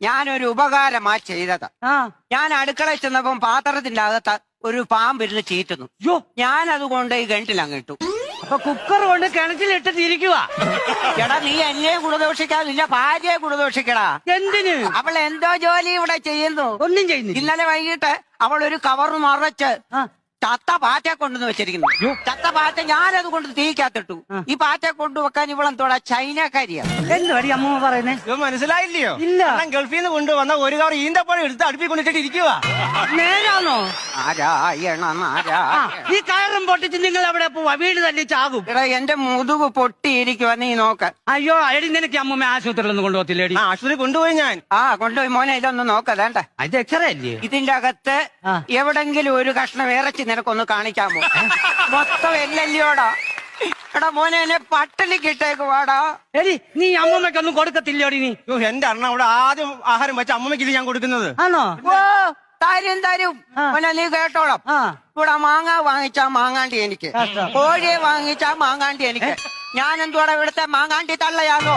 ഞാനൊരു ഉപകാരമാ ചെയ്തത്. ഞാൻ അടുക്കളയിൽ ചെന്നപ്പം പാത്രത്തിന്റെ അകത്ത് ഒരു പാമ്പിരുന്ന് ചീറ്റുന്നു. ഞാൻ അതുകൊണ്ട് ഈ കിണറ്റിലങ്ങ് ഇട്ടു. അപ്പൊ കുക്കർ കൊണ്ട് കിണറ്റിലിട്ടിട്ട് ഇരിക്കുക. എടാ നീ എന്നെ ഗുണദോഷിക്കാതില്ല, ഭാര്യയെ ഗുണദോഷിക്കടാ. എന്തിന്? അവൾ എന്തോ ജോലി ഇവിടെ ചെയ്യുന്നു. ഒന്നും ചെയ്യുന്നില്ല. ഇന്നലെ വൈകിട്ട് അവൾ ഒരു കവർ നിറച്ച് ചത്ത പാറ്റ കൊണ്ടുവന്ന് വെച്ചിരിക്കുന്നു. ചത്ത പാറ്റ ഞാനത് കൊണ്ട് തീക്കകത്തിട്ടു. ഈ പാറ്റ കൊണ്ടുവെക്കാൻ ഇവളെന്തോടാ ചൈനക്കാരിയാണ്. എന്തുവാടി അമ്മ പറയുന്നേ? മനസ്സിലായില്ലയോ? ഇല്ല. ഗൾഫിൽ നിന്ന് കൊണ്ടുവന്ന ഒരു കവർ ഈന്തപ്പഴം എടുത്ത് അടുപ്പിൽ കൊണ്ടിട്ട് ഇരിക്കുക. നേരാണോ? നാരായണ നാരായണ. ഈ കയറും പൊട്ടിച്ച് നിങ്ങൾ എവിടെ പോവാ? വീട് തന്നെ ചാകും. എടാ എന്റെ മുതുക് പൊട്ടിയിരിക്കുവാ, നീ നോക്ക. അയ്യോ എടി, നിനക്ക് അമ്മൂമ്മ ആശുപത്രിയിലൊന്നും കൊണ്ടുപോകത്തില്ലേടി? ആശുപത്രി കൊണ്ടുപോയി ഞാൻ. കൊണ്ടുപോയി മോനെ, ഇതൊന്ന് നോക്കതേണ്ട. ഇത് എക്സ്റേ അല്ലേ? ഇതിന്റെ അകത്ത് എവിടെങ്കിലും ഒരു കഷ്ണം ഇറച്ചി നിനക്കൊന്ന് കാണിക്കാമോ? മൊത്തം എല്ലല്ലോടാ. എടാ മോനെ, എന്നെ പട്ടിണിക്ക് ഇട്ടേക്ക് വാടാ. എടി നീ അമ്മൂമ്മയ്ക്കൊന്നും കൊടുക്കത്തില്ലോടി നീ? എന്റെ അണ്ണ അവിടെ ആദ്യം ആഹാരം വെച്ച അമ്മയ്ക്ക് ഇത് ഞാൻ കൊടുക്കുന്നത്. ആണോ? ഓ തരും മോനെ, നീ കേട്ടോളാം. ഇവിടെ മാങ്ങ വാങ്ങിച്ചാ മാങ്ങാണ്ടി എനിക്ക്, കോഴിയെ വാങ്ങിച്ചാ മാങ്ങാണ്ടി എനിക്ക്. ഞാൻ എന്തുവാടാ ഇവിടുത്തെ മാങ്ങാണ്ടി തള്ളയാണോ?